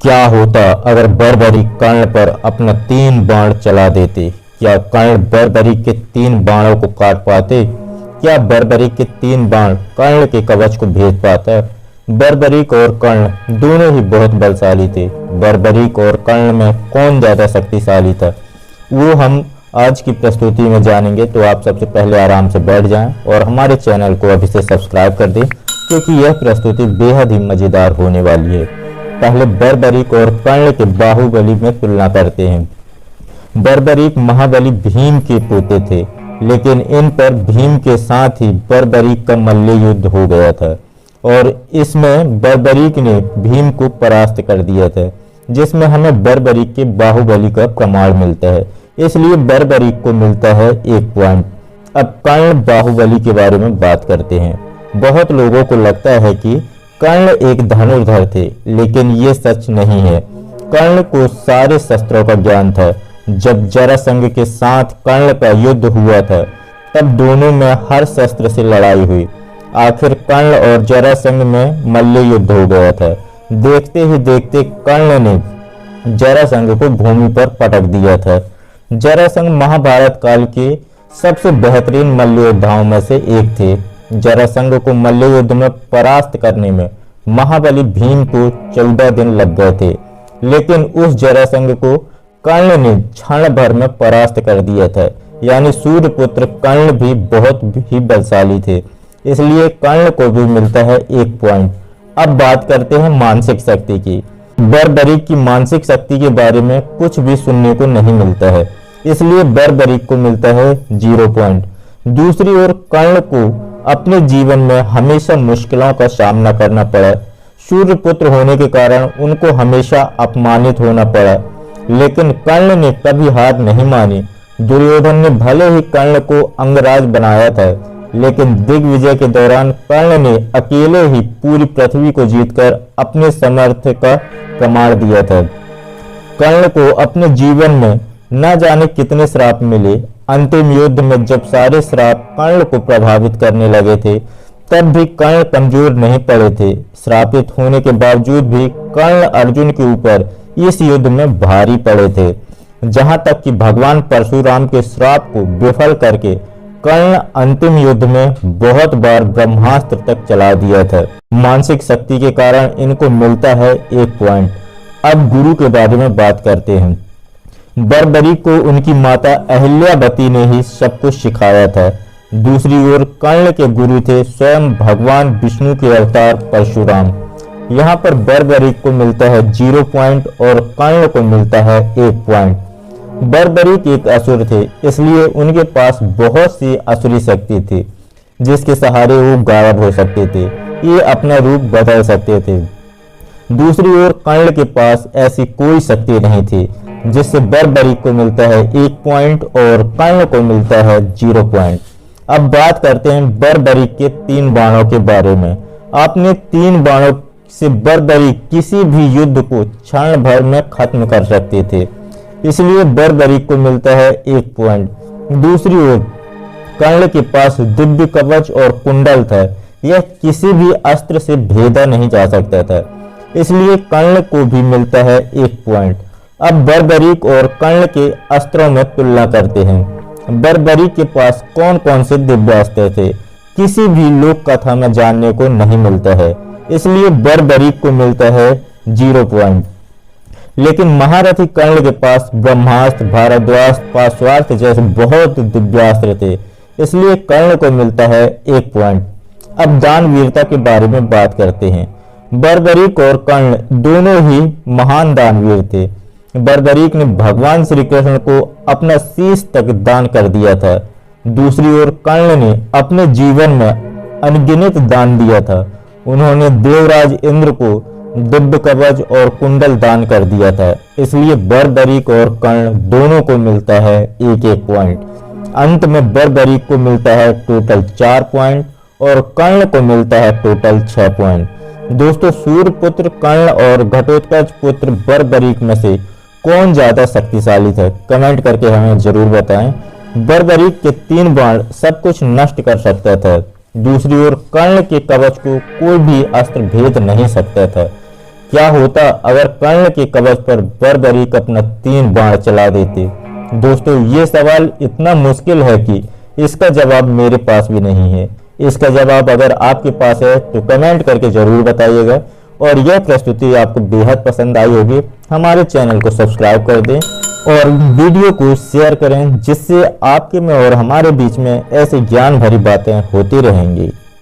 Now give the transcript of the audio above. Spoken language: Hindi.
क्या होता अगर बर्बरीक कर्ण पर अपना 3 बाण चला देते? क्या कर्ण बर्बरीक के 3 बाणों को काट पाते? क्या बर्बरीक के 3 बाण कर्ण के कवच को भेद पाता? बर्बरीक और कर्ण दोनों ही बहुत बलशाली थे। बर्बरीक और कर्ण में कौन ज्यादा शक्तिशाली था, वो हम आज की प्रस्तुति में जानेंगे। तो आप सबसे पहले आराम से बैठ जाएं और हमारे चैनल को अभी से सब्सक्राइब कर दें, क्योंकि यह प्रस्तुति बेहद ही मजेदार होने वाली है। पहले बर्बरीक और कर्ण के बाहुबली में तुलना करते हैं। बर्बरीक महाबली भीम के पोते थे, लेकिन इन पर भीम के साथ ही बर्बरीक का मल्ल युद्ध हो गया था और इसमें बर्बरीक ने भीम को परास्त कर दिया था, जिसमें हमें बर्बरीक के बाहुबली का प्रमाण मिलता है। इसलिए बर्बरीक को मिलता है 1 पॉइंट। अब कर्ण बाहुबली के बारे में बात करते हैं। बहुत लोगों को लगता है कि कर्ण एक धनुर्धर थे, लेकिन ये सच नहीं है। कर्ण को सारे शस्त्रों का ज्ञान था। जब जरासंध के साथ कर्ण का युद्ध हुआ था, तब दोनों में हर शस्त्र से लड़ाई हुई। आखिर कर्ण और जरासंध में मल्ल युद्ध हो गया था। देखते ही देखते कर्ण ने जरासंध को भूमि पर पटक दिया था। जरासंध महाभारत काल के सबसे बेहतरीन मल्ल योद्धाओं में से एक थे। जरासंध को मल्ल युद्ध में परास्त करने में महाबली भीम को 14 दिन लग गए थे, लेकिन उस जरासंध को कर्ण ने क्षण भर में परास्त कर दिया था। यानी सूर्यपुत्र कर्ण भी बहुत ही बलशाली थे, इसलिए कर्ण को भी मिलता है 1 पॉइंट। अब बात करते हैं मानसिक शक्ति की। बर्बरीक की मानसिक शक्ति के बारे में कुछ भी सुनने को नहीं मिलता है, इसलिए बर्बरीक को मिलता है 0 पॉइंट। दूसरी ओर कर्ण को अपने जीवन में हमेशा मुश्किलों का सामना करना पड़ा। सूर्यपुत्र होने के कारण उनको हमेशा अपमानित होना पड़ा, लेकिन कर्ण ने कभी हार नहीं मानी। दुर्योधन ने भले ही कर्ण को अंगराज बनाया था, लेकिन दिग्विजय के दौरान कर्ण ने अकेले ही पूरी पृथ्वी को जीतकर अपने सामर्थ्य का प्रमाण दिया था। कर्ण को अपने जीवन में न जाने कितने श्राप मिले। अंतिम युद्ध में जब सारे श्राप कर्ण को प्रभावित करने लगे थे, तब भी कर्ण कमजोर नहीं पड़े थे। श्रापित होने के बावजूद भी कर्ण अर्जुन के ऊपर इस युद्ध में भारी पड़े थे, जहां तक कि भगवान परशुराम के श्राप को विफल करके कर्ण अंतिम युद्ध में बहुत बार ब्रह्मास्त्र तक चला दिया था। मानसिक शक्ति के कारण इनको मिलता है 1 पॉइंट। अब गुरु के बारे में बात करते हैं। बर्बरीक को उनकी माता अहिल्यावती ने ही सब कुछ सिखाया था। दूसरी ओर कर्ण के गुरु थे स्वयं भगवान विष्णु के अवतार परशुराम। यहाँ पर बर्बरीक को मिलता है 0 पॉइंट और कर्ण को मिलता है 1 पॉइंट। बर्बरीक एक असुर थे, इसलिए उनके पास बहुत सी असुरी शक्ति थी, जिसके सहारे वो गायब हो सकते थे। ये अपना रूप बदल सकते थे। दूसरी ओर कर्ण के पास ऐसी कोई शक्ति नहीं थी, जिससे बर्बरीक को मिलता है 1 पॉइंट और कर्ण को मिलता है 0 पॉइंट। अब बात करते हैं बर्बरीक के 3 बाणों के बारे में। आपने 3 बाणों से बर्बरीक किसी भी युद्ध को क्षण भर में खत्म कर सकते थे, इसलिए बर्बरीक को मिलता है 1 पॉइंट। दूसरी ओर कर्ण के पास दिव्य कवच और कुंडल था। यह किसी भी अस्त्र से भेदा नहीं जा सकता था, इसलिए कर्ण को भी मिलता है 1 पॉइंट। अब बर्बरीक और कर्ण के अस्त्रों में तुलना करते हैं। बर्बरीक के पास कौन कौन से दिव्य अस्त्र थे, किसी भी लोक कथा में जानने को नहीं मिलता है, इसलिए बर्बरीक को मिलता है 0 पॉइंट। लेकिन महारथी कर्ण के पास ब्रह्मास्त्र, भारद्वाज, पाशवास्त्र जैसे बहुत दिव्यास्त्र थे, इसलिए कर्ण को मिलता है 1 पॉइंट। अब दानवीरता के बारे में बात करते हैं। बर्बरीक और कर्ण दोनों ही महान दानवीर थे। बर्बरीक ने भगवान श्री कृष्ण को अपना शीश तक दान कर दिया था। दूसरी ओर कर्ण ने अपने जीवन में अनगिनत दान दिया था। उन्होंने देवराज इंद्र को दिव्य कवच और कुंडल दान कर दिया था, इसलिए बर्बरीक और कर्ण दोनों को मिलता है 1-1 पॉइंट। अंत में बर्बरीक को मिलता है टोटल 4 पॉइंट और कर्ण को मिलता है टोटल 6 पॉइंट। दोस्तों, सूर्यपुत्र कर्ण और घटोत्कच पुत्र बर्बरीक में से कौन ज्यादा शक्तिशाली था, कमेंट करके हमें जरूर बताएं। बर्बरीक के 3 बाण सब कुछ नष्ट कर सकता था। दूसरी ओर कर्ण के कवच को कोई भी अस्त्र भेद नहीं सकता था। क्या होता अगर कर्ण के कवच पर बर्बरीक अपना 3 बाण चला देते। दोस्तों, ये सवाल इतना मुश्किल है कि इसका जवाब मेरे पास भी नहीं है। इसका जवाब अगर आपके पास है तो कमेंट करके जरूर बताइएगा। और यह प्रस्तुति आपको बेहद पसंद आई होगी, हमारे चैनल को सब्सक्राइब कर दें और वीडियो को शेयर करें, जिससे आपके में और हमारे बीच में ऐसी ज्ञान भरी बातें होती रहेंगी।